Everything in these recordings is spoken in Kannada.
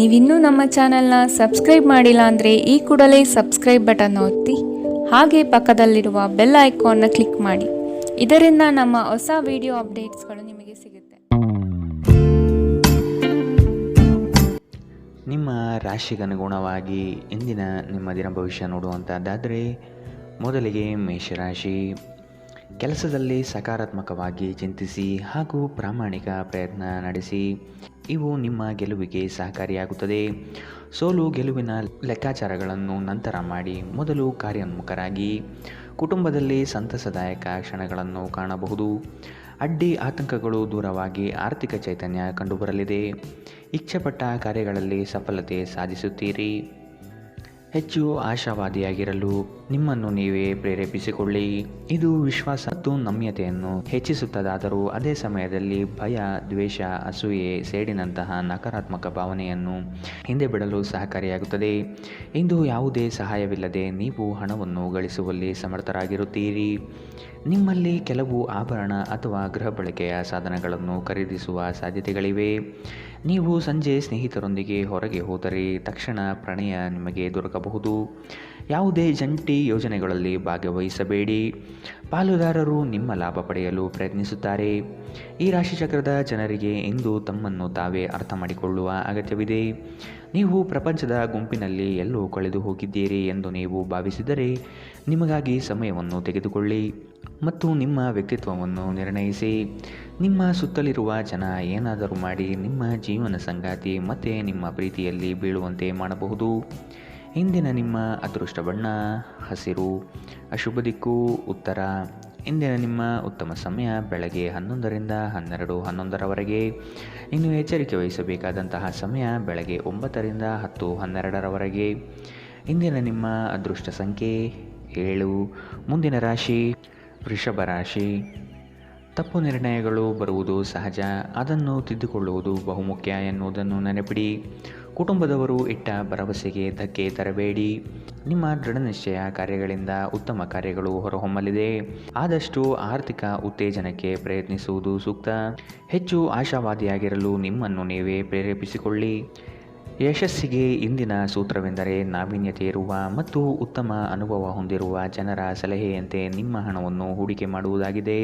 ನೀವಿನ್ನೂ ನಮ್ಮ ಚಾನೆಲ್ನ ಸಬ್ಸ್ಕ್ರೈಬ್ ಮಾಡಿಲ್ಲ ಅಂದರೆ ಈ ಕೂಡಲೇ ಸಬ್ಸ್ಕ್ರೈಬ್ ಬಟನ್ ಒತ್ತಿ ಹಾಗೆ ಪಕ್ಕದಲ್ಲಿರುವ ಬೆಲ್ ಐಕಾನ್ನ ಕ್ಲಿಕ್ ಮಾಡಿ. ಇದರಿಂದ ನಮ್ಮ ಹೊಸ ವಿಡಿಯೋ ಅಪ್ಡೇಟ್ಸ್ಗಳು ನಿಮಗೆ ಸಿಗುತ್ತೆ. ನಿಮ್ಮ ರಾಶಿಗನುಗುಣವಾಗಿ ಇಂದಿನ ನಿಮ್ಮ ದಿನ ಭವಿಷ್ಯ ನೋಡುವಂಥದ್ದಾದರೆ, ಮೊದಲಿಗೆ ಮೇಷರಾಶಿ. ಕೆಲಸದಲ್ಲಿ ಸಕಾರಾತ್ಮಕವಾಗಿ ಚಿಂತಿಸಿ ಹಾಗೂ ಪ್ರಾಮಾಣಿಕ ಪ್ರಯತ್ನ ನಡೆಸಿ. ಇವು ನಿಮ್ಮ ಗೆಲುವಿಗೆ ಸಹಕಾರಿಯಾಗುತ್ತದೆ. ಸೋಲು ಗೆಲುವಿನ ಲೆಕ್ಕಾಚಾರಗಳನ್ನು ನಂತರ ಮಾಡಿ ಮೊದಲು ಕಾರ್ಯೋನ್ಮುಖರಾಗಿ. ಕುಟುಂಬದಲ್ಲಿ ಸಂತಸದಾಯಕ ಕ್ಷಣಗಳನ್ನು ಕಾಣಬಹುದು. ಅಡ್ಡಿ ಆತಂಕಗಳು ದೂರವಾಗಿ ಆರ್ಥಿಕ ಚೈತನ್ಯ ಕಂಡುಬರಲಿದೆ. ಇಚ್ಛೆಪಟ್ಟ ಕಾರ್ಯಗಳಲ್ಲಿ ಸಫಲತೆ ಸಾಧಿಸುತ್ತೀರಿ. ಹೆಚ್ಚು ಆಶಾವಾದಿಯಾಗಿರಲು ನಿಮ್ಮನ್ನು ನೀವೇ ಪ್ರೇರೇಪಿಸಿಕೊಳ್ಳಿ. ಇದು ವಿಶ್ವಾಸ ಮತ್ತು ನಮ್ಯತೆಯನ್ನು ಹೆಚ್ಚಿಸುತ್ತದಾದರೂ ಅದೇ ಸಮಯದಲ್ಲಿ ಭಯ, ದ್ವೇಷ, ಅಸೂಯೆ, ಸೇಡಿನಂತಹ ನಕಾರಾತ್ಮಕ ಭಾವನೆಯನ್ನು ಹಿಂದೆ ಬಿಡಲು ಸಹಕಾರಿಯಾಗುತ್ತದೆ. ಇಂದು ಯಾವುದೇ ಸಹಾಯವಿಲ್ಲದೆ ನೀವು ಹಣವನ್ನು ಗಳಿಸುವಲ್ಲಿ ಸಮರ್ಥರಾಗಿರುತ್ತೀರಿ. ನಿಮ್ಮಲ್ಲಿ ಕೆಲವು ಆಭರಣ ಅಥವಾ ಗೃಹ ಬಳಕೆಯ ಸಾಧನಗಳನ್ನು ಖರೀದಿಸುವ ಸಾಧ್ಯತೆಗಳಿವೆ. ನೀವು ಸಂಜೆ ಸ್ನೇಹಿತರೊಂದಿಗೆ ಹೊರಗೆ ಹೋದರೆ ತಕ್ಷಣ ಪ್ರಣಯ ನಿಮಗೆ ದೊರಕಬಹುದು. ಯಾವುದೇ ಜಂಟಿ ಯೋಜನೆಗಳಲ್ಲಿ ಭಾಗವಹಿಸಬೇಡಿ. ಪಾಲುದಾರರು ನಿಮ್ಮ ಲಾಭ ಪಡೆಯಲು ಪ್ರಯತ್ನಿಸುತ್ತಾರೆ. ಈ ರಾಶಿಚಕ್ರದ ಜನರಿಗೆ ಇಂದು ತಮ್ಮನ್ನು ತಾವೇ ಅರ್ಥ ಮಾಡಿಕೊಳ್ಳುವ ಅಗತ್ಯವಿದೆ. ನೀವು ಪ್ರಪಂಚದ ಗುಂಪಿನಲ್ಲಿ ಎಲ್ಲೋ ಕಳೆದು ಹೋಗಿದ್ದೀರಿ ಎಂದು ನೀವು ಭಾವಿಸಿದರೆ ನಿಮಗಾಗಿ ಸಮಯವನ್ನು ತೆಗೆದುಕೊಳ್ಳಿ ಮತ್ತು ನಿಮ್ಮ ವ್ಯಕ್ತಿತ್ವವನ್ನು ನಿರ್ಣಯಿಸಿ. ನಿಮ್ಮ ಸುತ್ತಲಿರುವ ಜನ ಏನಾದರೂ ಮಾಡಿ ನಿಮ್ಮ ಜೀವನ ಸಂಗಾತಿ ಮತ್ತು ನಿಮ್ಮ ಪ್ರೀತಿಯಲ್ಲಿ ಬೀಳುವಂತೆ ಮಾಡಬಹುದು. ಇಂದಿನ ನಿಮ್ಮ ಅದೃಷ್ಟ ಬಣ್ಣ ಹಸಿರು. ಅಶುಭ ದಿಕ್ಕು ಉತ್ತರ. ಇಂದಿನ ನಿಮ್ಮ ಉತ್ತಮ ಸಮಯ ಬೆಳಗ್ಗೆ 11ರಿಂದ 12:11ರವರೆಗೆ. ಇನ್ನು ಎಚ್ಚರಿಕೆ ವಹಿಸಬೇಕಾದಂತಹ ಸಮಯ ಬೆಳಗ್ಗೆ 9ರಿಂದ 10:12ರವರೆಗೆ. ಇಂದಿನ ನಿಮ್ಮ ಅದೃಷ್ಟ ಸಂಖ್ಯೆ 7. ಮುಂದಿನ ರಾಶಿ ವೃಷಭ ರಾಶಿ. ತಪ್ಪು ನಿರ್ಣಯಗಳು ಬರುವುದು ಸಹಜ, ಅದನ್ನು ತಿದ್ದುಕೊಳ್ಳುವುದು ಬಹುಮುಖ್ಯ ಎನ್ನುವುದನ್ನು ನೆನಪಿಡಿ. ಕುಟುಂಬದವರು ಇಟ್ಟ ಭರವಸೆಗೆ ಧಕ್ಕೆ ತರಬೇಡಿ. ನಿಮ್ಮ ದೃಢನಿಶ್ಚಯ ಕಾರ್ಯಗಳಿಂದ ಉತ್ತಮ ಕಾರ್ಯಗಳು ಹೊರಹೊಮ್ಮಲಿದೆ. ಆದಷ್ಟು ಆರ್ಥಿಕ ಉತ್ತೇಜನಕ್ಕೆ ಪ್ರಯತ್ನಿಸುವುದು ಸೂಕ್ತ. ಹೆಚ್ಚು ಆಶಾವಾದಿಯಾಗಿರಲು ನಿಮ್ಮನ್ನು ನೀವೇ ಪ್ರೇರೇಪಿಸಿಕೊಳ್ಳಿ. ಯಶಸ್ಸಿಗೆ ಇಂದಿನ ಸೂತ್ರವೆಂದರೆ ನಾವೀನ್ಯತೆ ಇರುವ ಮತ್ತು ಉತ್ತಮ ಅನುಭವ ಹೊಂದಿರುವ ಜನರ ಸಲಹೆಯಂತೆ ನಿಮ್ಮ ಹಣವನ್ನು ಹೂಡಿಕೆ ಮಾಡುವುದಾಗಿದೆ.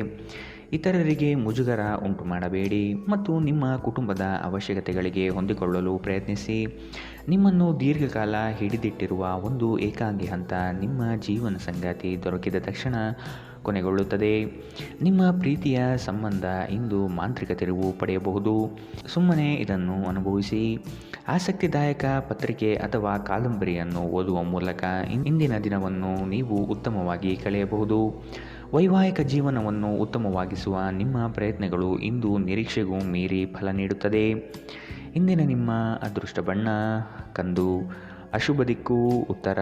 ಇತರರಿಗೆ ಮುಜುಗರ ಉಂಟು ಮಾಡಬೇಡಿ ಮತ್ತು ನಿಮ್ಮ ಕುಟುಂಬದ ಅವಶ್ಯಕತೆಗಳಿಗೆ ಹೊಂದಿಕೊಳ್ಳಲು ಪ್ರಯತ್ನಿಸಿ. ನಿಮ್ಮನ್ನು ದೀರ್ಘಕಾಲ ಹಿಡಿದಿಟ್ಟಿರುವ ಒಂದು ಏಕಾಂಗಿ ಹಂತ ನಿಮ್ಮ ಜೀವನ ಸಂಗಾತಿ ದೊರಕಿದ ತಕ್ಷಣ ಕೊನೆಗೊಳ್ಳುತ್ತದೆ. ನಿಮ್ಮ ಪ್ರೀತಿಯ ಸಂಬಂಧ ಇಂದು ಮಾಂತ್ರಿಕ ತಿರುವು ಪಡೆಯಬಹುದು. ಸುಮ್ಮನೆ ಇದನ್ನು ಅನುಭವಿಸಿ. ಆಸಕ್ತಿದಾಯಕ ಪತ್ರಿಕೆ ಅಥವಾ ಕಾದಂಬರಿಯನ್ನು ಓದುವ ಮೂಲಕ ಇಂದಿನ ದಿನವನ್ನು ನೀವು ಉತ್ತಮವಾಗಿ ಕಳೆಯಬಹುದು. ವೈವಾಹಿಕ ಜೀವನವನ್ನು ಉತ್ತಮವಾಗಿಸುವ ನಿಮ್ಮ ಪ್ರಯತ್ನಗಳು ಇಂದು ನಿರೀಕ್ಷೆಗೂ ಮೀರಿ ಫಲ ನೀಡುತ್ತದೆ. ಇಂದಿನ ನಿಮ್ಮ ಅದೃಷ್ಟ ಬಣ್ಣ ಕಂದು. ಅಶುಭ ದಿಕ್ಕು ಉತ್ತರ.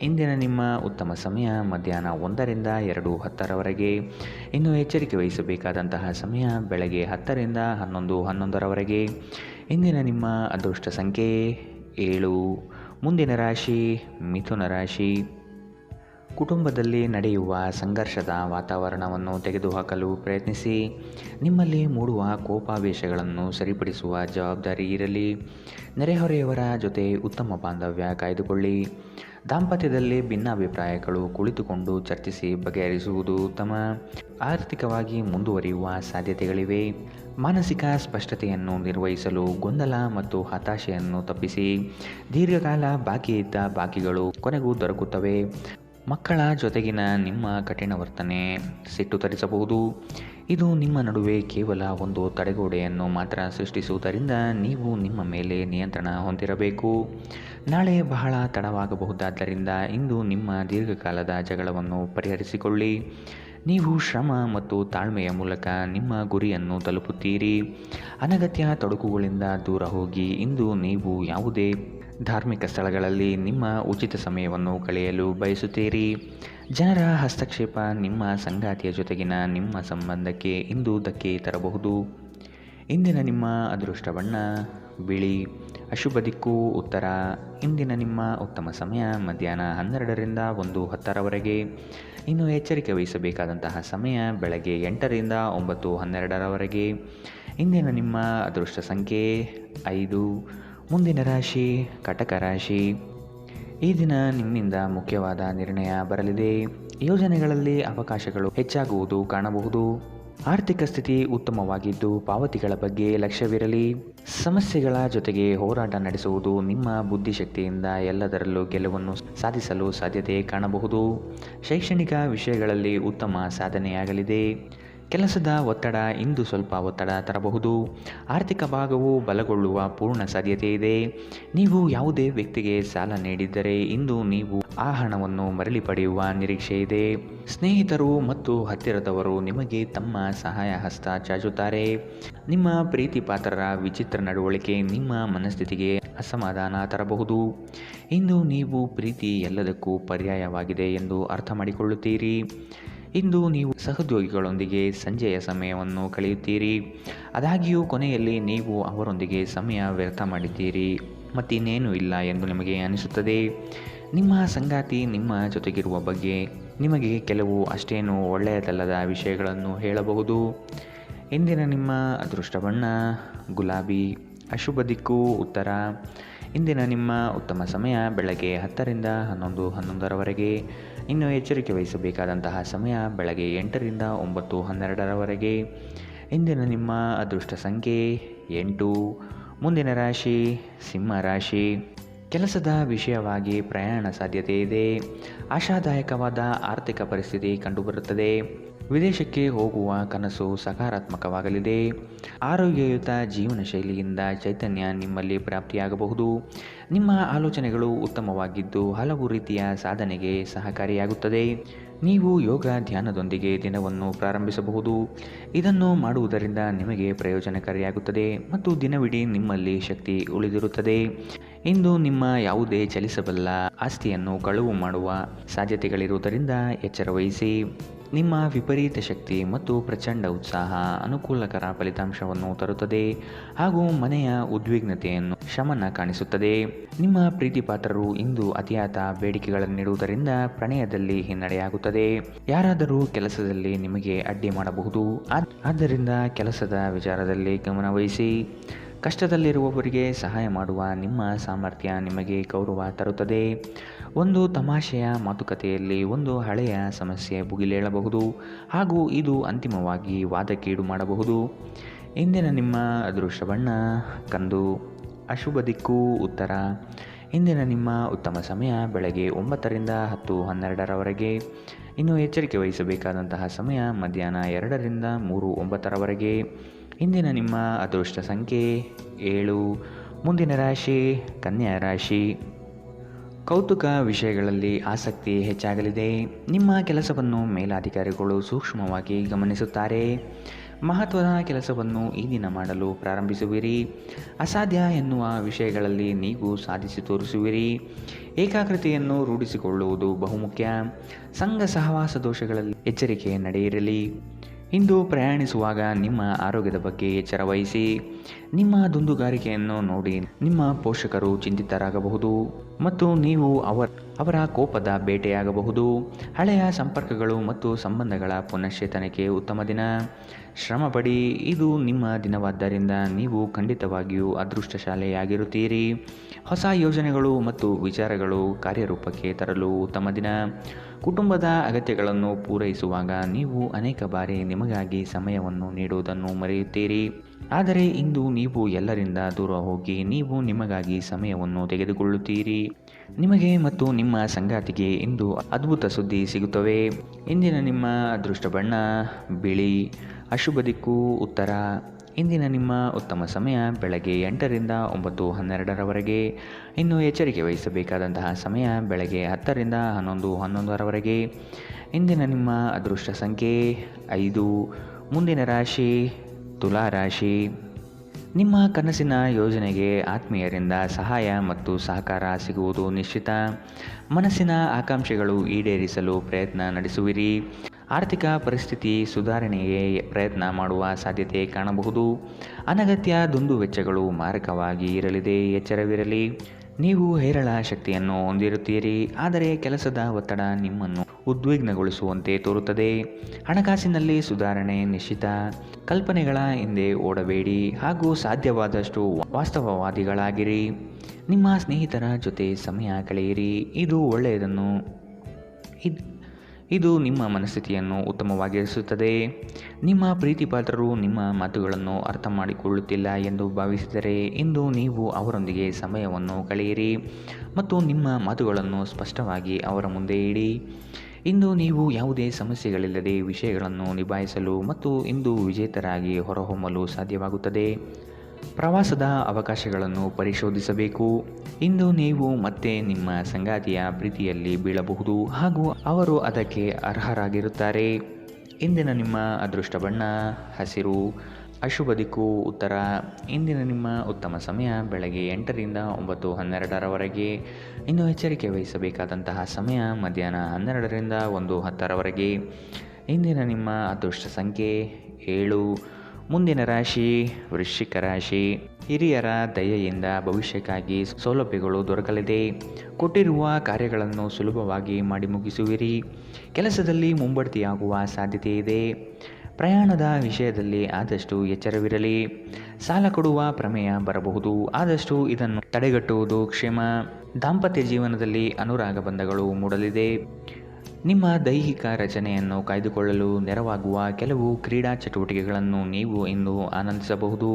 ಇಂದಿನ ನಿಮ್ಮ ಉತ್ತಮ ಸಮಯ ಮಧ್ಯಾಹ್ನ 1ರಿಂದ 2:10ರವರೆಗೆ. ಇನ್ನು ಎಚ್ಚರಿಕೆ ವಹಿಸಬೇಕಾದಂತಹ ಸಮಯ ಬೆಳಗ್ಗೆ 10ರಿಂದ 11:11ರವರೆಗೆ. ಇಂದಿನ ನಿಮ್ಮ ಅದೃಷ್ಟ ಸಂಖ್ಯೆ 7. ಮುಂದಿನ ರಾಶಿ ಮಿಥುನ ರಾಶಿ. ಕುಟುಂಬದಲ್ಲಿ ನಡೆಯುವ ಸಂಘರ್ಷದ ವಾತಾವರಣವನ್ನು ತೆಗೆದುಹಾಕಲು ಪ್ರಯತ್ನಿಸಿ. ನಿಮ್ಮಲ್ಲಿ ಮೂಡುವ ಕೋಪಾವೇಶಗಳನ್ನು ಸರಿಪಡಿಸುವ ಜವಾಬ್ದಾರಿ ಇರಲಿ. ನೆರೆಹೊರೆಯವರ ಜೊತೆ ಉತ್ತಮ ಬಾಂಧವ್ಯ ಕಾಯ್ದುಕೊಳ್ಳಿ. ದಾಂಪತ್ಯದಲ್ಲಿ ಭಿನ್ನಾಭಿಪ್ರಾಯಗಳು ಕುಳಿತುಕೊಂಡು ಚರ್ಚಿಸಿ ಬಗೆಹರಿಸುವುದು ಉತ್ತಮ. ಆರ್ಥಿಕವಾಗಿ ಮುಂದುವರಿಯುವ ಸಾಧ್ಯತೆಗಳಿವೆ. ಮಾನಸಿಕ ಸ್ಪಷ್ಟತೆಯನ್ನು ನಿರ್ವಹಿಸಲು ಗೊಂದಲ ಮತ್ತು ಹತಾಶೆಯನ್ನು ತಪ್ಪಿಸಿ. ದೀರ್ಘಕಾಲ ಬಾಕಿ ಇದ್ದ ಬಾಕಿಗಳು ಕೊನೆಗೂ ದೊರಕುತ್ತವೆ. ಮಕ್ಕಳ ಜೊತೆಗಿನ ನಿಮ್ಮ ಕಠಿಣ ವರ್ತನೆ ಸಿಟ್ಟು ತರಿಸಬಹುದು. ಇದು ನಿಮ್ಮ ನಡುವೆ ಕೇವಲ ಒಂದು ತಡೆಗೋಡೆಯನ್ನು ಮಾತ್ರ ಸೃಷ್ಟಿಸುವುದರಿಂದ ನೀವು ನಿಮ್ಮ ಮೇಲೆ ನಿಯಂತ್ರಣ ಹೊಂದಿರಬೇಕು. ನಾಳೆ ಬಹಳ ತಡವಾಗಬಹುದಾದ್ದರಿಂದ ಇಂದು ನಿಮ್ಮ ದೀರ್ಘಕಾಲದ ಜಗಳವನ್ನು ಪರಿಹರಿಸಿಕೊಳ್ಳಿ. ನೀವು ಶ್ರಮ ಮತ್ತು ತಾಳ್ಮೆಯ ಮೂಲಕ ನಿಮ್ಮ ಗುರಿಯನ್ನು ತಲುಪುತ್ತೀರಿ. ಅನಗತ್ಯ ತೊಡಕುಗಳಿಂದ ದೂರ ಹೋಗಿ. ಇಂದು ನೀವು ಯಾವುದೇ ಧಾರ್ಮಿಕ ಸ್ಥಳಗಳಲ್ಲಿ ನಿಮ್ಮ ಉಚಿತ ಸಮಯವನ್ನು ಕಳೆಯಲು ಬಯಸುತ್ತೀರಿ. ಜನರ ಹಸ್ತಕ್ಷೇಪ ನಿಮ್ಮ ಸಂಗಾತಿಯ ಜೊತೆಗಿನ ನಿಮ್ಮ ಸಂಬಂಧಕ್ಕೆ ಇಂದು ಧಕ್ಕೆ ತರಬಹುದು. ಇಂದಿನ ನಿಮ್ಮ ಅದೃಷ್ಟ ಬಣ್ಣ ಬಿಳಿ. ಅಶುಭ ದಿಕ್ಕು ಉತ್ತರ. ಇಂದಿನ ನಿಮ್ಮ ಉತ್ತಮ ಸಮಯ ಮಧ್ಯಾಹ್ನ 12ರಿಂದ 1:10ರವರೆಗೆ. ಇನ್ನು ಎಚ್ಚರಿಕೆ ವಹಿಸಬೇಕಾದಂತಹ ಸಮಯ ಬೆಳಗ್ಗೆ 8ರಿಂದ 9:12ರವರೆಗೆ. ಇಂದಿನ ನಿಮ್ಮ ಅದೃಷ್ಟ ಸಂಖ್ಯೆ 5. ಮುಂದಿನ ರಾಶಿ ಕಟಕ ರಾಶಿ. ಈ ದಿನ ನಿಮ್ಮಿಂದ ಮುಖ್ಯವಾದ ನಿರ್ಣಯ ಬರಲಿದೆ. ಯೋಜನೆಗಳಲ್ಲಿ ಅವಕಾಶಗಳು ಹೆಚ್ಚಾಗುವುದು ಕಾಣಬಹುದು. ಆರ್ಥಿಕ ಸ್ಥಿತಿ ಉತ್ತಮವಾಗಿದ್ದು ಪಾವತಿಗಳ ಬಗ್ಗೆ ಲಕ್ಷ್ಯವಿರಲಿ. ಸಮಸ್ಯೆಗಳ ಜೊತೆಗೆ ಹೋರಾಟ ನಡೆಸುವುದು ನಿಮ್ಮ ಬುದ್ಧಿಶಕ್ತಿಯಿಂದ ಎಲ್ಲದರಲ್ಲೂ ಗೆಲುವನ್ನು ಸಾಧಿಸಲು ಸಾಧ್ಯತೆ ಕಾಣಬಹುದು. ಶೈಕ್ಷಣಿಕ ವಿಷಯಗಳಲ್ಲಿ ಉತ್ತಮ ಸಾಧನೆಯಾಗಲಿದೆ. ಕೆಲಸದ ಒತ್ತಡ ಇಂದು ಸ್ವಲ್ಪ ಒತ್ತಡ ತರಬಹುದು. ಆರ್ಥಿಕ ಭಾಗವು ಬಲಗೊಳ್ಳುವ ಪೂರ್ಣ ಸಾಧ್ಯತೆ ಇದೆ. ನೀವು ಯಾವುದೇ ವ್ಯಕ್ತಿಗೆ ಸಾಲ ನೀಡಿದ್ದರೆ ಇಂದು ನೀವು ಆ ಹಣವನ್ನು ಮರಳಿ ಪಡೆಯುವ ನಿರೀಕ್ಷೆ ಇದೆ. ಸ್ನೇಹಿತರು ಮತ್ತು ಹತ್ತಿರದವರು ನಿಮಗೆ ತಮ್ಮ ಸಹಾಯ ಹಸ್ತ ಚಾಚುತ್ತಾರೆ. ನಿಮ್ಮ ಪ್ರೀತಿ ಪಾತ್ರರ ವಿಚಿತ್ರ ನಡವಳಿಕೆ ನಿಮ್ಮ ಮನಸ್ಥಿತಿಗೆ ಅಸಮಾಧಾನ ತರಬಹುದು. ಇಂದು ನೀವು ಪ್ರೀತಿ ಎಲ್ಲದಕ್ಕೂ ಪರ್ಯಾಯವಾಗಿದೆ ಎಂದು ಅರ್ಥ ಮಾಡಿಕೊಳ್ಳುತ್ತೀರಿ. ಇಂದು ನೀವು ಸಹೋದ್ಯೋಗಿಗಳೊಂದಿಗೆ ಸಂಜೆಯ ಸಮಯವನ್ನು ಕಳೆಯುತ್ತೀರಿ. ಆದಾಗ್ಯೂ ಕೊನೆಯಲ್ಲಿ ನೀವು ಅವರೊಂದಿಗೆ ಸಮಯ ವ್ಯರ್ಥ ಮಾಡಿದ್ದೀರಿ ಮತ್ತಿನ್ನೇನೂ ಇಲ್ಲ ಎಂದು ನಿಮಗೆ ಅನಿಸುತ್ತದೆ. ನಿಮ್ಮ ಸಂಗಾತಿ ನಿಮ್ಮ ಜೊತೆಗಿರುವ ಬಗ್ಗೆ ನಿಮಗೆ ಕೆಲವು ಅಷ್ಟೇನೂ ಒಳ್ಳೆಯದಲ್ಲದ ವಿಷಯಗಳನ್ನು ಹೇಳಬಹುದು. ಇಂದಿನ ನಿಮ್ಮ ಅದೃಷ್ಟ ಬಣ್ಣ ಗುಲಾಬಿ. ಅಶುಭ ದಿಕ್ಕು ಉತ್ತರ. ಇಂದಿನ ನಿಮ್ಮ ಉತ್ತಮ ಸಮಯ ಬೆಳಗ್ಗೆ 10ರಿಂದ 11:11ರವರೆಗೆ. ಇನ್ನು ಎಚ್ಚರಿಕೆ ವಹಿಸಬೇಕಾದಂತಹ ಸಮಯ ಬೆಳಗ್ಗೆ 8ರಿಂದ 9:12ರವರೆಗೆ. ಇಂದಿನ ನಿಮ್ಮ ಅದೃಷ್ಟ ಸಂಖ್ಯೆ 8. ಮುಂದಿನ ರಾಶಿ ಸಿಂಹ ರಾಶಿ. ಕೆಲಸದ ವಿಷಯವಾಗಿ ಪ್ರಯಾಣ ಸಾಧ್ಯತೆ ಇದೆ. ಆಶಾದಾಯಕವಾದ ಆರ್ಥಿಕ ಪರಿಸ್ಥಿತಿ ಕಂಡುಬರುತ್ತದೆ. ವಿದೇಶಕ್ಕೆ ಹೋಗುವ ಕನಸು ಸಕಾರಾತ್ಮಕವಾಗಲಿದೆ. ಆರೋಗ್ಯಯುತ ಜೀವನ ಶೈಲಿಯಿಂದ ಚೈತನ್ಯ ನಿಮ್ಮಲ್ಲಿ ಪ್ರಾಪ್ತಿಯಾಗಬಹುದು. ನಿಮ್ಮ ಆಲೋಚನೆಗಳು ಉತ್ತಮವಾಗಿದ್ದು ಹಲವು ರೀತಿಯ ಸಾಧನೆಗೆ ಸಹಕಾರಿಯಾಗುತ್ತದೆ. ನೀವು ಯೋಗ ಧ್ಯಾನದೊಂದಿಗೆ ದಿನವನ್ನು ಪ್ರಾರಂಭಿಸಬಹುದು. ಇದನ್ನು ಮಾಡುವುದರಿಂದ ನಿಮಗೆ ಪ್ರಯೋಜನಕಾರಿಯಾಗುತ್ತದೆ ಮತ್ತು ದಿನವಿಡೀ ನಿಮ್ಮಲ್ಲಿ ಶಕ್ತಿ ಉಳಿದಿರುತ್ತದೆ. ಇಂದು ನಿಮ್ಮ ಯಾವುದೇ ಚಲಿಸಬಲ್ಲ ಆಸ್ತಿಯನ್ನು ಕಳುವು ಮಾಡುವ ಸಾಧ್ಯತೆಗಳಿರುವುದರಿಂದ ಎಚ್ಚರ ವಹಿಸಿ. ನಿಮ್ಮ ವಿಪರೀತ ಶಕ್ತಿ ಮತ್ತು ಪ್ರಚಂಡ ಉತ್ಸಾಹ ಅನುಕೂಲಕರ ಫಲಿತಾಂಶವನ್ನು ತರುತ್ತದೆ ಹಾಗೂ ಮನೆಯ ಉದ್ವಿಗ್ನತೆಯನ್ನು ಶಮನ ಕಾಣಿಸುತ್ತದೆ. ನಿಮ್ಮ ಪ್ರೀತಿಪಾತ್ರರು ಇಂದು ಅತಿಯಾದ ಬೇಡಿಕೆಗಳನ್ನಿಡುವುದರಿಂದ ಪ್ರಣಯದಲ್ಲಿ ಹಿನ್ನಡೆಯಾಗುತ್ತದೆ. ಯಾರಾದರೂ ಕೆಲಸದಲ್ಲಿ ನಿಮಗೆ ಅಡ್ಡಿ ಮಾಡಬಹುದು. ಆದ್ದರಿಂದ ಕೆಲಸದ ವಿಚಾರದಲ್ಲಿ ಗಮನವಹಿಸಿ. ಕಷ್ಟದಲ್ಲಿರುವವರಿಗೆ ಸಹಾಯ ಮಾಡುವ ನಿಮ್ಮ ಸಾಮರ್ಥ್ಯ ನಿಮಗೆ ಗೌರವ ತರುತ್ತದೆ. ಒಂದು ತಮಾಷೆಯ ಮಾತುಕತೆಯಲ್ಲಿ ಒಂದು ಹಳೆಯ ಸಮಸ್ಯೆ ಭುಗಿಲೇಳಬಹುದು ಹಾಗೂ ಇದು ಅಂತಿಮವಾಗಿ ವಾದಕ್ಕೀಡು ಮಾಡಬಹುದು. ಇಂದಿನ ನಿಮ್ಮ ಅದೃಷ್ಟ ಬಣ್ಣ ಕಂದು. ಅಶುಭ ದಿಕ್ಕು ಉತ್ತರ. ಇಂದಿನ ನಿಮ್ಮ ಉತ್ತಮ ಸಮಯ ಬೆಳಗ್ಗೆ 9ರಿಂದ 10:12ರವರೆಗೆ. ಇನ್ನು ಎಚ್ಚರಿಕೆ ವಹಿಸಬೇಕಾದಂತಹ ಸಮಯ ಮಧ್ಯಾಹ್ನ 2ರಿಂದ 3:09ರವರೆಗೆ. ಇಂದಿನ ನಿಮ್ಮ ಅದೃಷ್ಟ ಸಂಖ್ಯೆ 7. ಮುಂದಿನ ರಾಶಿ ಕನ್ಯಾ ರಾಶಿ. ಕೌತುಕ ವಿಷಯಗಳಲ್ಲಿ ಆಸಕ್ತಿ ಹೆಚ್ಚಾಗಲಿದೆ. ನಿಮ್ಮ ಕೆಲಸವನ್ನು ಮೇಲಾಧಿಕಾರಿಗಳು ಸೂಕ್ಷ್ಮವಾಗಿ ಗಮನಿಸುತ್ತಾರೆ. ಮಹತ್ವದ ಕೆಲಸವನ್ನು ಈ ದಿನ ಮಾಡಲು ಪ್ರಾರಂಭಿಸುವಿರಿ. ಅಸಾಧ್ಯ ಎನ್ನುವ ವಿಷಯಗಳಲ್ಲಿ ನೀವು ಸಾಧಿಸಿ ತೋರಿಸುವಿರಿ. ಏಕಾಗ್ರತೆಯನ್ನು ರೂಢಿಸಿಕೊಳ್ಳುವುದು ಬಹುಮುಖ್ಯ. ಸಂಘ ಸಹವಾಸ ದೋಷಗಳಲ್ಲಿ ಎಚ್ಚರಿಕೆ ನಡೆಯಿರಲಿ. ಇಂದು ಪ್ರಯಾಣಿಸುವಾಗ ನಿಮ್ಮ ಆರೋಗ್ಯದ ಬಗ್ಗೆ ಎಚ್ಚರ ವಹಿಸಿ. ನಿಮ್ಮ ದುಂದುಗಾರಿಕೆಯನ್ನು ನೋಡಿ ನಿಮ್ಮ ಪೋಷಕರು ಚಿಂತಿತರಾಗಬಹುದು ಮತ್ತು ನೀವು ಅವರ ಕೋಪದ ಬೇಟೆಯಾಗಬಹುದು. ಹಳೆಯ ಸಂಪರ್ಕಗಳು ಮತ್ತು ಸಂಬಂಧಗಳ ಪುನಶ್ಚೇತನಕ್ಕೆ ಉತ್ತಮ ದಿನ. ಶ್ರಮಪಡಿ. ಇದು ನಿಮ್ಮ ದಿನವಾದ್ದರಿಂದ ನೀವು ಖಂಡಿತವಾಗಿಯೂ ಅದೃಷ್ಟಶಾಲಿಯಾಗಿರುತ್ತೀರಿ. ಹೊಸ ಯೋಜನೆಗಳು ಮತ್ತು ವಿಚಾರಗಳು ಕಾರ್ಯರೂಪಕ್ಕೆ ತರಲು ಉತ್ತಮ ದಿನ. ಕುಟುಂಬದ ಅಗತ್ಯಗಳನ್ನು ಪೂರೈಸುವಾಗ ನೀವು ಅನೇಕ ಬಾರಿ ನಿಮಗಾಗಿ ಸಮಯವನ್ನು ನೀಡುವುದನ್ನು ಮರೆಯುತ್ತೀರಿ. ಆದರೆ ಇಂದು ನೀವು ಎಲ್ಲರಿಂದ ದೂರ ಹೋಗಿ ನೀವು ನಿಮಗಾಗಿ ಸಮಯವನ್ನು ತೆಗೆದುಕೊಳ್ಳುತ್ತೀರಿ. ನಿಮಗೆ ಮತ್ತು ನಿಮ್ಮ ಸಂಗಾತಿಗೆ ಇಂದು ಅದ್ಭುತ ಸುದ್ದಿ ಸಿಗುತ್ತವೆ. ಇಂದಿನ ನಿಮ್ಮ ಅದೃಷ್ಟ ಬಣ್ಣ ಬಿಳಿ. ಅಶುಭ ದಿಕ್ಕು ಉತ್ತರ. ಇಂದಿನ ನಿಮ್ಮ ಉತ್ತಮ ಸಮಯ ಬೆಳಗ್ಗೆ 8ರಿಂದ 9:12ರವರೆಗೆ. ಇನ್ನು ಎಚ್ಚರಿಕೆ ವಹಿಸಬೇಕಾದಂತಹ ಸಮಯ ಬೆಳಗ್ಗೆ 10ರಿಂದ 11:11ರವರೆಗೆ. ಇಂದಿನ ನಿಮ್ಮ ಅದೃಷ್ಟ ಸಂಖ್ಯೆ 5. ಮುಂದಿನ ರಾಶಿ ತುಲಾ ರಾಶಿ. ನಿಮ್ಮ ಕನಸಿನ ಯೋಜನೆಗೆ ಆತ್ಮೀಯರಿಂದ ಸಹಾಯ ಮತ್ತು ಸಹಕಾರ ಸಿಗುವುದು ನಿಶ್ಚಿತ. ಮನಸ್ಸಿನ ಆಕಾಂಕ್ಷೆಗಳು ಈಡೇರಿಸಲು ಪ್ರಯತ್ನ ನಡೆಸುವಿರಿ. ಆರ್ಥಿಕ ಪರಿಸ್ಥಿತಿ ಸುಧಾರಣೆಗೆ ಪ್ರಯತ್ನ ಮಾಡುವ ಸಾಧ್ಯತೆ ಕಾಣಬಹುದು. ಅನಗತ್ಯ ದುಂದುವೆಚ್ಚಗಳು ಮಾರಕವಾಗಿ ಇರಲಿದೆ. ಎಚ್ಚರವಿರಲಿ. ನೀವು ಹೇರಳ ಶಕ್ತಿಯನ್ನು ಹೊಂದಿರುತ್ತೀರಿ, ಆದರೆ ಕೆಲಸದ ಒತ್ತಡ ನಿಮ್ಮನ್ನು ಉದ್ವಿಗ್ನಗೊಳಿಸುವಂತೆ ತೋರುತ್ತದೆ. ಹಣಕಾಸಿನಲ್ಲಿ ಸುಧಾರಣೆ ನಿಶ್ಚಿತ. ಕಲ್ಪನೆಗಳ ಹಿಂದೆ ಓಡಬೇಡಿ ಹಾಗೂ ಸಾಧ್ಯವಾದಷ್ಟು ವಾಸ್ತವವಾದಿಗಳಾಗಿರಿ. ನಿಮ್ಮ ಸ್ನೇಹಿತರ ಜೊತೆ ಸಮಯ ಕಳೆಯಿರಿ, ಇದು ಒಳ್ಳೆಯದನ್ನು ಇದು ನಿಮ್ಮ ಮನಸ್ಥಿತಿಯನ್ನು ಉತ್ತಮವಾಗಿರಿಸುತ್ತದೆ. ನಿಮ್ಮ ಪ್ರೀತಿಪಾತ್ರರು ನಿಮ್ಮ ಮಾತುಗಳನ್ನು ಅರ್ಥ ಮಾಡಿಕೊಳ್ಳುತ್ತಿಲ್ಲ ಎಂದು ಭಾವಿಸಿದರೆ ಇಂದು ನೀವು ಅವರೊಂದಿಗೆ ಸಮಯವನ್ನು ಕಳೆಯಿರಿ ಮತ್ತು ನಿಮ್ಮ ಮಾತುಗಳನ್ನು ಸ್ಪಷ್ಟವಾಗಿ ಅವರ ಮುಂದೆ ಇಡಿ. ಇಂದು ನೀವು ಯಾವುದೇ ಸಮಸ್ಯೆಗಳಿಲ್ಲದೆ ವಿಷಯಗಳನ್ನು ನಿಭಾಯಿಸಲು ಮತ್ತು ಇಂದು ವಿಜೇತರಾಗಿ ಹೊರಹೊಮ್ಮಲು ಸಾಧ್ಯವಾಗುತ್ತದೆ. ಪ್ರವಾಸದ ಅವಕಾಶಗಳನ್ನು ಪರಿಶೋಧಿಸಬೇಕು. ಇಂದು ನೀವು ಮತ್ತೆ ನಿಮ್ಮ ಸಂಗಾತಿಯ ಪ್ರೀತಿಯಲ್ಲಿ ಬೀಳಬಹುದು ಹಾಗೂ ಅವರು ಅದಕ್ಕೆ ಅರ್ಹರಾಗಿರುತ್ತಾರೆ. ಇಂದಿನ ನಿಮ್ಮ ಅದೃಷ್ಟ ಬಣ್ಣ ಹಸಿರು. ಅಶುಭ ದಿಕ್ಕು ಉತ್ತರ. ಇಂದಿನ ನಿಮ್ಮ ಉತ್ತಮ ಸಮಯ ಬೆಳಗ್ಗೆ 8ರಿಂದ 9:12ರವರೆಗೆ. ಇನ್ನು ಎಚ್ಚರಿಕೆ ವಹಿಸಬೇಕಾದಂತಹ ಸಮಯ ಮಧ್ಯಾಹ್ನ 12ರಿಂದ 1:10ರವರೆಗೆ. ಇಂದಿನ ನಿಮ್ಮ ಅದೃಷ್ಟ ಸಂಖ್ಯೆ 7. ಮುಂದಿನ ರಾಶಿ ವೃಶ್ಚಿಕ ರಾಶಿ. ಹಿರಿಯರ ದಯೆಯಿಂದ ಭವಿಷ್ಯಕ್ಕಾಗಿ ಸೌಲಭ್ಯಗಳು ದೊರಕಲಿದೆ. ಕೊಟ್ಟಿರುವ ಕಾರ್ಯಗಳನ್ನು ಸುಲಭವಾಗಿ ಮಾಡಿ ಮುಗಿಸುವಿರಿ. ಕೆಲಸದಲ್ಲಿ ಮುಂಬಡ್ತಿಯಾಗುವ ಸಾಧ್ಯತೆ ಇದೆ. ಪ್ರಯಾಣದ ವಿಷಯದಲ್ಲಿ ಆದಷ್ಟು ಎಚ್ಚರವಿರಲಿ. ಸಾಲ ಕೊಡುವ ಪ್ರಮೇಯ ಬರಬಹುದು, ಆದಷ್ಟು ಇದನ್ನು ತಡೆಗಟ್ಟುವುದು ಕ್ಷೇಮ. ದಾಂಪತ್ಯ ಜೀವನದಲ್ಲಿ ಅನುರಾಗ ಬಂಧಗಳು ಮೂಡಲಿದೆ. ನಿಮ್ಮ ದೈಹಿಕ ರಚನೆಯನ್ನು ಕಾಯ್ದುಕೊಳ್ಳಲು ನೆರವಾಗುವ ಕೆಲವು ಕ್ರೀಡಾ ಚಟುವಟಿಕೆಗಳನ್ನು ನೀವು ಇಂದು ಆನಂದಿಸಬಹುದು.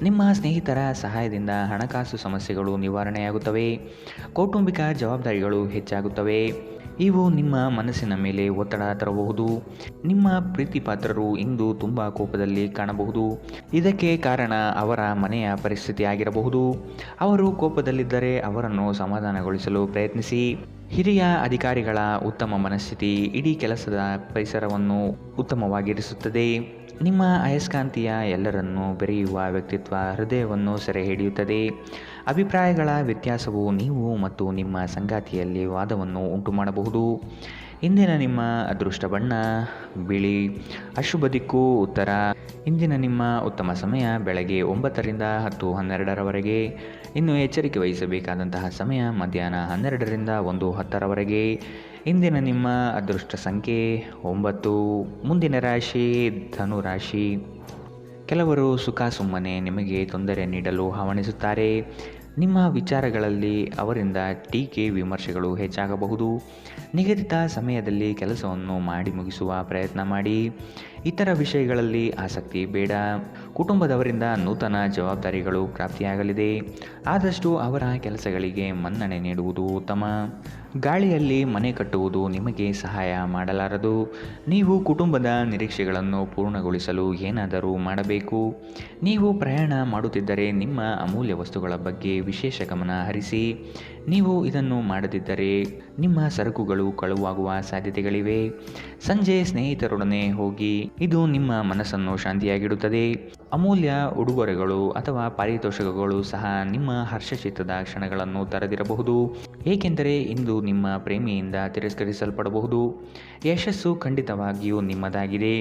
ನಿಮ್ಮ ಸ್ನೇಹಿತರ ಸಹಾಯದಿಂದ ಹಣಕಾಸು ಸಮಸ್ಯೆಗಳು ನಿವಾರಣೆಯಾಗುತ್ತವೆ. ಕೌಟುಂಬಿಕ ಜವಾಬ್ದಾರಿಗಳು ಹೆಚ್ಚಾಗುತ್ತವೆ. ಇವು ನಿಮ್ಮ ಮನಸ್ಸಿನ ಮೇಲೆ ಒತ್ತಡ ತರಬಹುದು. ನಿಮ್ಮ ಪ್ರೀತಿಪಾತ್ರರು ಇಂದು ತುಂಬ ಕೋಪದಲ್ಲಿ ಕಾಣಬಹುದು. ಇದಕ್ಕೆ ಕಾರಣ ಅವರ ಮನೆಯ ಪರಿಸ್ಥಿತಿ ಆಗಿರಬಹುದು. ಅವರು ಕೋಪದಲ್ಲಿದ್ದರೆ ಅವರನ್ನು ಸಮಾಧಾನಗೊಳಿಸಲು ಪ್ರಯತ್ನಿಸಿ. ಹಿರಿಯ ಅಧಿಕಾರಿಗಳ ಉತ್ತಮ ಮನಸ್ಥಿತಿ ಇಡೀ ಕೆಲಸದ ಪರಿಸರವನ್ನು ಉತ್ತಮವಾಗಿರಿಸುತ್ತದೆ. ನಿಮ್ಮ ಅಯಸ್ಕಾಂತೀಯ ಎಲ್ಲರನ್ನೂ ಬೆರೆಯುವ ವ್ಯಕ್ತಿತ್ವ ಹೃದಯವನ್ನು ಸೆರೆ ಹಿಡಿಯುತ್ತದೆ. ಅಭಿಪ್ರಾಯಗಳ ವ್ಯತ್ಯಾಸವು ನೀವು ಮತ್ತು ನಿಮ್ಮ ಸಂಗಾತಿಯಲ್ಲಿ ವಾದವನ್ನು ಉಂಟುಮಾಡಬಹುದು. ಇಂದಿನ ನಿಮ್ಮ ಅದೃಷ್ಟ ಬಣ್ಣ ಬಿಳಿ. ಅಶುಭ ದಿಕ್ಕು ಉತ್ತರ. ಇಂದಿನ ನಿಮ್ಮ ಉತ್ತಮ ಸಮಯ ಬೆಳಗ್ಗೆ 9ರಿಂದ 10:12ರವರೆಗೆ. ಇನ್ನು ಎಚ್ಚರಿಕೆ ವಹಿಸಬೇಕಾದಂತಹ ಸಮಯ ಮಧ್ಯಾಹ್ನ 12ರಿಂದ 1:10ರವರೆಗೆ. ಇಂದಿನ ನಿಮ್ಮ ಅದೃಷ್ಟ ಸಂಖ್ಯೆ 9. ಮುಂದಿನ ರಾಶಿ ಧನು ರಾಶಿ. ಕೆಲವರು ಸುಖ ಸುಮ್ಮನೆ ನಿಮಗೆ ತೊಂದರೆ ನೀಡಲು ಹವಣಿಸುತ್ತಾರೆ. ನಿಮ್ಮ ವಿಚಾರಗಳಲ್ಲಿ ಅವರಿಂದ ಟೀಕೆ ವಿಮರ್ಶೆಗಳು ಹೆಚ್ಚಾಗಬಹುದು. ನಿಗದಿತ ಸಮಯದಲ್ಲಿ ಕೆಲಸವನ್ನು ಮಾಡಿ ಮುಗಿಸುವ ಪ್ರಯತ್ನ ಮಾಡಿ. ಇತರ ವಿಷಯಗಳಲ್ಲಿ ಆಸಕ್ತಿ ಬೇಡ. ಕುಟುಂಬದವರಿಂದ ನೂತನ ಜವಾಬ್ದಾರಿಗಳು ಪ್ರಾಪ್ತಿಯಾಗಲಿದೆ. ಆದಷ್ಟು ಅವರ ಕೆಲಸಗಳಿಗೆ ಮನ್ನಣೆ ನೀಡುವುದು ಉತ್ತಮ. ಗಾಳಿಯಲ್ಲಿ ಮನೆ ಕಟ್ಟುವುದು ನಿಮಗೆ ಸಹಾಯ ಮಾಡಲಾರದು. ನೀವು ಕುಟುಂಬದ ನಿರೀಕ್ಷೆಗಳನ್ನು ಪೂರ್ಣಗೊಳಿಸಲು ಏನಾದರೂ ಮಾಡಬೇಕು. ನೀವು ಪ್ರಯಾಣ ಮಾಡುತ್ತಿದ್ದರೆ ನಿಮ್ಮ ಅಮೂಲ್ಯ ವಸ್ತುಗಳ ಬಗ್ಗೆ ವಿಶೇಷ ಗಮನ ಹರಿಸಿ. ನೀವು ಇದನ್ನು ಮಾಡದಿದ್ದರೆ ನಿಮ್ಮ ಸರಕುಗಳು ಕಳುವಾಗುವ ಸಾಧ್ಯತೆಗಳಿವೆ. ಸಂಜೆ ಸ್ನೇಹಿತರೊಡನೆ ಹೋಗಿ, ಇದು ನಿಮ್ಮ ಮನಸ್ಸನ್ನು ಶಾಂತಿಯಾಗಿಡುತ್ತದೆ. ಅಮೂಲ್ಯ ಉಡುಗೊರೆಗಳು ಅಥವಾ ಪಾರಿತೋಷಕಗಳು ಸಹ ನಿಮ್ಮ ಹರ್ಷಚಿತ್ತದ ಕ್ಷಣಗಳನ್ನು ತರದಿರಬಹುದು, ಏಕೆಂದರೆ ಇಂದು ನಿಮ್ಮ ಪ್ರೇಮಿಯಿಂದ ತಿರಸ್ಕರಿಸಲ್ಪಡಬಹುದು. ಯಶಸ್ಸು ಖಂಡಿತವಾಗಿಯೂ ನಿಮ್ಮದಾಗಿದೆ.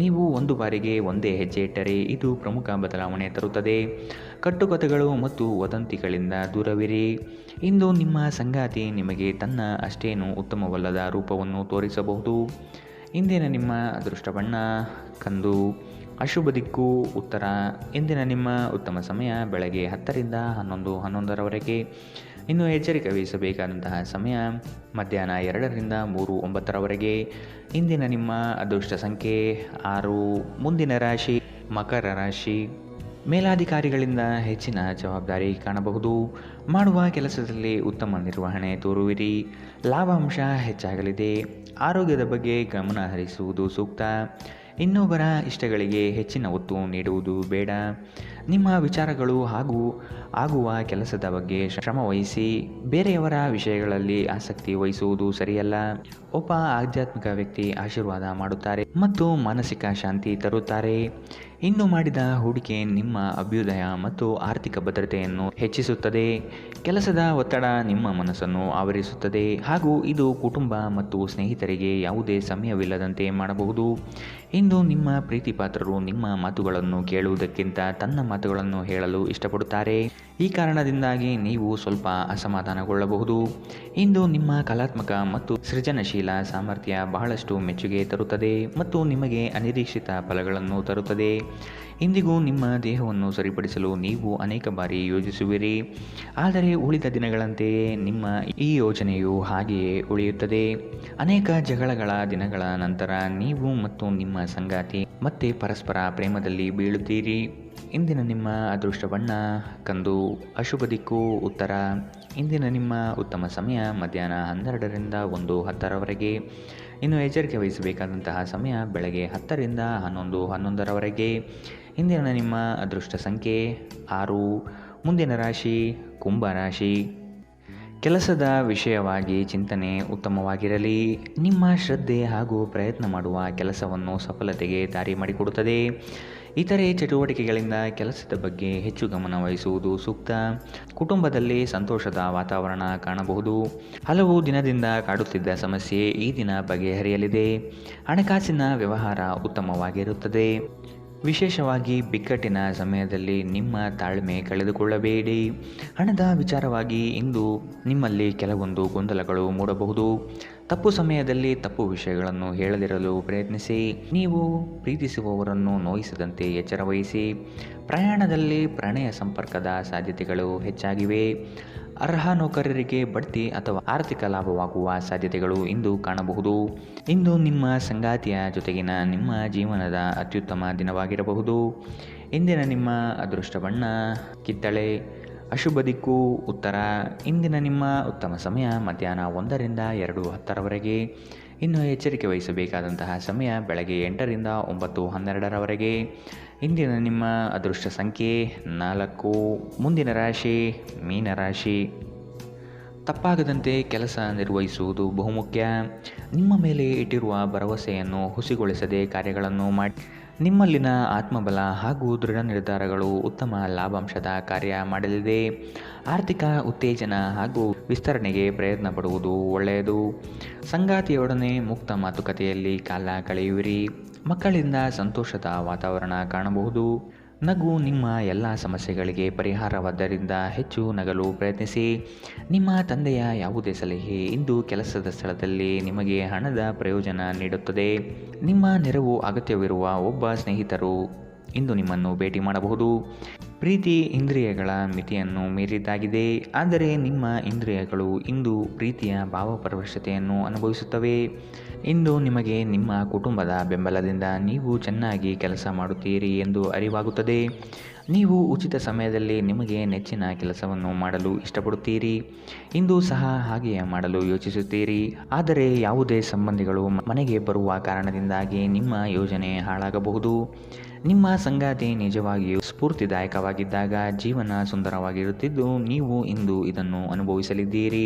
ನೀವು ಒಂದು ಬಾರಿಗೆ ಒಂದೇ ಹೆಜ್ಜೆ ಇಟ್ಟರೆ ಇದು ಪ್ರಮುಖ ಬದಲಾವಣೆ ತರುತ್ತದೆ. ಕಟ್ಟುಕಥೆಗಳು ಮತ್ತು ವದಂತಿಗಳಿಂದ ದೂರವಿರಿ. ಇಂದು ನಿಮ್ಮ ಸಂಗಾತಿ ನಿಮಗೆ ತನ್ನ ಅಷ್ಟೇನೂ ಉತ್ತಮವಲ್ಲದ ರೂಪವನ್ನು ತೋರಿಸಬಹುದು. ಇಂದಿನ ನಿಮ್ಮ ಅದೃಷ್ಟ ಬಣ್ಣ ಕಂದು. ಅಶುಭ ದಿಕ್ಕು ಉತ್ತರ. ಇಂದಿನ ನಿಮ್ಮ ಉತ್ತಮ ಸಮಯ ಬೆಳಗ್ಗೆ 10ರಿಂದ 11:11ರವರೆಗೆ. ಇನ್ನು ಎಚ್ಚರಿಕೆ ವಹಿಸಬೇಕಾದಂತಹ ಸಮಯ ಮಧ್ಯಾಹ್ನ 2ರಿಂದ 3:09ರವರೆಗೆ. ಇಂದಿನ ನಿಮ್ಮ ಅದೃಷ್ಟ ಸಂಖ್ಯೆ 6. ಮುಂದಿನ ರಾಶಿ ಮಕರ ರಾಶಿ. ಮೇಲಾಧಿಕಾರಿಗಳಿಂದ ಹೆಚ್ಚಿನ ಜವಾಬ್ದಾರಿ ಕಾಣಬಹುದು. ಮಾಡುವ ಕೆಲಸದಲ್ಲಿ ಉತ್ತಮ ನಿರ್ವಹಣೆ ತೋರುವಿರಿ. ಲಾಭಾಂಶ ಹೆಚ್ಚಾಗಲಿದೆ. ಆರೋಗ್ಯದ ಬಗ್ಗೆ ಗಮನ ಹರಿಸುವುದು ಸೂಕ್ತ. ಇನ್ನೊಬ್ಬರ ಇಷ್ಟಗಳಿಗೆ ಹೆಚ್ಚಿನ ಒತ್ತು ನೀಡುವುದು ಬೇಡ. ನಿಮ್ಮ ವಿಚಾರಗಳು ಹಾಗೂ ಆಗುವ ಕೆಲಸದ ಬಗ್ಗೆ ಶ್ರಮವಹಿಸಿ. ಬೇರೆಯವರ ವಿಷಯಗಳಲ್ಲಿ ಆಸಕ್ತಿ ವಹಿಸುವುದು ಸರಿಯಲ್ಲ. ಒಬ್ಬ ಆಧ್ಯಾತ್ಮಿಕ ವ್ಯಕ್ತಿ ಆಶೀರ್ವಾದ ಮಾಡುತ್ತಾರೆ ಮತ್ತು ಮಾನಸಿಕ ಶಾಂತಿ ತರುತ್ತಾರೆ. ಇನ್ನು ಮಾಡಿದ ಹೂಡಿಕೆ ನಿಮ್ಮ ಅಭ್ಯುದಯ ಮತ್ತು ಆರ್ಥಿಕ ಭದ್ರತೆಯನ್ನು ಹೆಚ್ಚಿಸುತ್ತದೆ. ಕೆಲಸದ ಒತ್ತಡ ನಿಮ್ಮ ಮನಸ್ಸನ್ನು ಆವರಿಸುತ್ತದೆ ಹಾಗೂ ಇದು ಕುಟುಂಬ ಮತ್ತು ಸ್ನೇಹಿತರಿಗೆ ಯಾವುದೇ ಸಮಯವಿಲ್ಲದಂತೆ ಮಾಡಬಹುದು. ಇಂದು ನಿಮ್ಮ ಪ್ರೀತಿಪಾತ್ರರು ನಿಮ್ಮ ಮಾತುಗಳನ್ನು ಕೇಳುವುದಕ್ಕಿಂತ ತನ್ನ ಮಾತುಗಳನ್ನು ಹೇಳಲು ಇಷ್ಟಪಡುತ್ತಾರೆ. ಈ ಕಾರಣದಿಂದಾಗಿ ನೀವು ಸ್ವಲ್ಪ ಅಸಮಾಧಾನಗೊಳ್ಳಬಹುದು. ಇಂದು ನಿಮ್ಮ ಕಲಾತ್ಮಕ ಮತ್ತು ಸೃಜನಶೀಲ ಸಾಮರ್ಥ್ಯ ಬಹಳಷ್ಟು ಮೆಚ್ಚುಗೆ ತರುತ್ತದೆ ಮತ್ತು ನಿಮಗೆ ಅನಿರೀಕ್ಷಿತ ಫಲಗಳನ್ನು ತರುತ್ತದೆ. ಇಂದಿಗೂ ನಿಮ್ಮ ದೇಹವನ್ನು ಸರಿಪಡಿಸಲು ನೀವು ಅನೇಕ ಬಾರಿ ಯೋಜಿಸುವಿರಿ, ಆದರೆ ಉಳಿದ ದಿನಗಳಂತೆಯೇ ನಿಮ್ಮ ಈ ಯೋಜನೆಯು ಹಾಗೆಯೇ ಉಳಿಯುತ್ತದೆ. ಅನೇಕ ಜಗಳಗಳ ದಿನಗಳ ನಂತರ ನೀವು ಮತ್ತು ನಿಮ್ಮ ಸಂಗಾತಿ ಮತ್ತೆ ಪರಸ್ಪರ ಪ್ರೇಮದಲ್ಲಿ ಬೀಳುತ್ತೀರಿ. ಇಂದಿನ ನಿಮ್ಮ ಅದೃಷ್ಟ ಬಣ್ಣ ಕಂದು, ಅಶುಭ ದಿಕ್ಕು ಉತ್ತರ. ಇಂದಿನ ನಿಮ್ಮ ಉತ್ತಮ ಸಮಯ ಮಧ್ಯಾಹ್ನ 12ರಿಂದ 1:10ರವರೆಗೆ. ಇನ್ನು ಎಚ್ಚರಿಕೆ ವಹಿಸಬೇಕಾದಂತಹ ಸಮಯ ಬೆಳಗ್ಗೆ 10ರಿಂದ 11:11ರವರೆಗೆ. ಇಂದಿನ ನಿಮ್ಮ ಅದೃಷ್ಟ ಸಂಖ್ಯೆ 6. ಮುಂದಿನ ರಾಶಿ ಕುಂಭ ರಾಶಿ. ಕೆಲಸದ ವಿಷಯವಾಗಿ ಚಿಂತನೆ ಉತ್ತಮವಾಗಿರಲಿ. ನಿಮ್ಮ ಶ್ರದ್ಧೆ ಹಾಗೂ ಪ್ರಯತ್ನ ಮಾಡುವ ಕೆಲಸವನ್ನು ಸಫಲತೆಗೆ ದಾರಿ ಮಾಡಿಕೊಡುತ್ತದೆ. ಇತರೆ ಚಟುವಟಿಕೆಗಳಿಂದ ಕೆಲಸದ ಬಗ್ಗೆ ಹೆಚ್ಚು ಗಮನ ವಹಿಸುವುದು ಸೂಕ್ತ. ಕುಟುಂಬದಲ್ಲಿ ಸಂತೋಷದ ವಾತಾವರಣ ಕಾಣಬಹುದು. ಹಲವು ದಿನದಿಂದ ಕಾಡುತ್ತಿದ್ದ ಸಮಸ್ಯೆ ಈ ದಿನ ಬಗೆಹರಿಯಲಿದೆ. ಹಣಕಾಸಿನ ವ್ಯವಹಾರ ಉತ್ತಮವಾಗಿರುತ್ತದೆ. ವಿಶೇಷವಾಗಿ ಬಿಕ್ಕಟ್ಟಿನ ಸಮಯದಲ್ಲಿ ನಿಮ್ಮ ತಾಳ್ಮೆ ಕಳೆದುಕೊಳ್ಳಬೇಡಿ. ಹಣದ ವಿಚಾರವಾಗಿ ಇಂದು ನಿಮ್ಮಲ್ಲಿ ಕೆಲವೊಂದು ಗೊಂದಲಗಳು ಮೂಡಬಹುದು. ತಪ್ಪು ಸಮಯದಲ್ಲಿ ತಪ್ಪು ವಿಷಯಗಳನ್ನು ಹೇಳದಿರಲು ಪ್ರಯತ್ನಿಸಿ. ನೀವು ಪ್ರೀತಿಸುವವರನ್ನು ನೋಯಿಸದಂತೆ ಎಚ್ಚರ ವಹಿಸಿ. ಪ್ರಯಾಣದಲ್ಲಿ ಪ್ರಣಯ ಸಂಪರ್ಕದ ಸಾಧ್ಯತೆಗಳು ಹೆಚ್ಚಾಗಿವೆ. ಅರ್ಹ ನೌಕರರಿಗೆ ಬಡ್ತಿ ಅಥವಾ ಆರ್ಥಿಕ ಲಾಭವಾಗುವ ಸಾಧ್ಯತೆಗಳು ಇಂದು ಕಾಣಬಹುದು. ಇಂದು ನಿಮ್ಮ ಸಂಗಾತಿಯ ಜೊತೆಗಿನ ನಿಮ್ಮ ಜೀವನದ ಅತ್ಯುತ್ತಮ ದಿನವಾಗಿರಬಹುದು. ಇಂದಿನ ನಿಮ್ಮ ಅದೃಷ್ಟ ಬಣ್ಣ ಕಿತ್ತಳೆ, ಅಶುಭ ದಿಕ್ಕು ಉತ್ತರ. ಇಂದಿನ ನಿಮ್ಮ ಉತ್ತಮ ಸಮಯ ಮಧ್ಯಾಹ್ನ 1ರಿಂದ 2:10ರವರೆಗೆ. ಇನ್ನು ಎಚ್ಚರಿಕೆ ವಹಿಸಬೇಕಾದಂತಹ ಸಮಯ ಬೆಳಗ್ಗೆ 8ರಿಂದ 9:12ರವರೆಗೆ. ಇಂದಿನ ನಿಮ್ಮ ಅದೃಷ್ಟ ಸಂಖ್ಯೆ 4. ಮುಂದಿನ ರಾಶಿ ಮೀನರಾಶಿ. ತಪ್ಪಾಗದಂತೆ ಕೆಲಸ ನಿರ್ವಹಿಸುವುದು ಬಹುಮುಖ್ಯ. ನಿಮ್ಮ ಮೇಲೆ ಇಟ್ಟಿರುವ ಭರವಸೆಯನ್ನು ಹುಸಿಗೊಳಿಸದೆ ಕಾರ್ಯಗಳನ್ನು ಮಾಡಿ. ನಿಮ್ಮಲ್ಲಿನ ಆತ್ಮಬಲ ಹಾಗೂ ದೃಢ ನಿರ್ಧಾರಗಳು ಉತ್ತಮ ಲಾಭಾಂಶದ ಕಾರ್ಯ ಮಾಡಲಿದೆ. ಆರ್ಥಿಕ ಉತ್ತೇಜನ ಹಾಗೂ ವಿಸ್ತರಣೆಗೆ ಪ್ರಯತ್ನ ಪಡುವುದು ಒಳ್ಳೆಯದು. ಸಂಗಾತಿಯೊಡನೆ ಮುಕ್ತ ಮಾತುಕತೆಯಲ್ಲಿ ಕಾಲ ಕಳೆಯುವಿರಿ. ಮಕ್ಕಳಿಂದ ಸಂತೋಷದ ವಾತಾವರಣ ಕಾಣಬಹುದು. ನಗು ನಿಮ್ಮ ಎಲ್ಲ ಸಮಸ್ಯೆಗಳಿಗೆ ಪರಿಹಾರವಾದ್ದರಿಂದ ಹೆಚ್ಚು ನಗಲು ಪ್ರಯತ್ನಿಸಿ. ನಿಮ್ಮ ತಂದೆಯ ಯಾವುದೇ ಸಲಹೆ ಇಂದು ಕೆಲಸದ ಸ್ಥಳದಲ್ಲಿ ನಿಮಗೆ ಹಣದ ಪ್ರಯೋಜನ ನೀಡುತ್ತದೆ. ನಿಮ್ಮ ನೆರವು ಅಗತ್ಯವಿರುವ ಒಬ್ಬ ಸ್ನೇಹಿತರು ಇಂದು ನಿಮ್ಮನ್ನು ಭೇಟಿ ಮಾಡಬಹುದು. ಪ್ರೀತಿ ಇಂದ್ರಿಯಗಳ ಮಿತಿಯನ್ನು ಮೀರಿದ್ದಾಗಿದೆ, ಆದರೆ ನಿಮ್ಮ ಇಂದ್ರಿಯಗಳು ಇಂದು ಪ್ರೀತಿಯ ಭಾವಪರವಶತೆಯನ್ನು ಅನುಭವಿಸುತ್ತವೆ. ಇಂದು ನಿಮಗೆ ನಿಮ್ಮ ಕುಟುಂಬದ ಬೆಂಬಲದಿಂದ ನೀವು ಚೆನ್ನಾಗಿ ಕೆಲಸ ಮಾಡುತ್ತೀರಿ ಎಂದು ಅರಿವಾಗುತ್ತದೆ. ನೀವು ಉಚಿತ ಸಮಯದಲ್ಲಿ ನಿಮಗೆ ನೆಚ್ಚಿನ ಕೆಲಸವನ್ನು ಮಾಡಲು ಇಷ್ಟಪಡುತ್ತೀರಿ. ಇಂದು ಸಹ ಹಾಗೆಯೇ ಮಾಡಲು ಯೋಚಿಸುತ್ತೀರಿ, ಆದರೆ ಯಾವುದೇ ಸಂಬಂಧಿಗಳು ಮನೆಗೆ ಬರುವ ಕಾರಣದಿಂದಾಗಿ ನಿಮ್ಮ ಯೋಜನೆ ಹಾಳಾಗಬಹುದು. ನಿಮ್ಮ ಸಂಗಾತಿ ನಿಜವಾಗಿಯೂ ಸ್ಫೂರ್ತಿದಾಯಕವಾಗಿದ್ದಾಗ ಜೀವನ ಸುಂದರವಾಗಿರುತ್ತಿದ್ದು ನೀವು ಇಂದು ಇದನ್ನು ಅನುಭವಿಸಲಿದ್ದೀರಿ.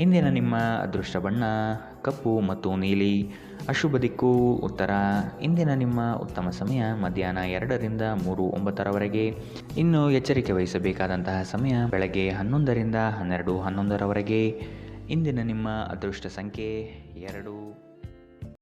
ಇಂದಿನ ನಿಮ್ಮ ಅದೃಷ್ಟ ಬಣ್ಣ ಕಪ್ಪು ಮತ್ತು ನೀಲಿ, ಅಶುಭ ದಿಕ್ಕು ಉತ್ತರ. ಇಂದಿನ ನಿಮ್ಮ ಉತ್ತಮ ಸಮಯ ಮಧ್ಯಾಹ್ನ 2ರಿಂದ 3:09ರವರೆಗೆ. ಇನ್ನು ಎಚ್ಚರಿಕೆ ವಹಿಸಬೇಕಾದಂತಹ ಸಮಯ ಬೆಳಗ್ಗೆ 11ರಿಂದ 12:11ರವರೆಗೆ. ಇಂದಿನ ನಿಮ್ಮ ಅದೃಷ್ಟ ಸಂಖ್ಯೆ 2.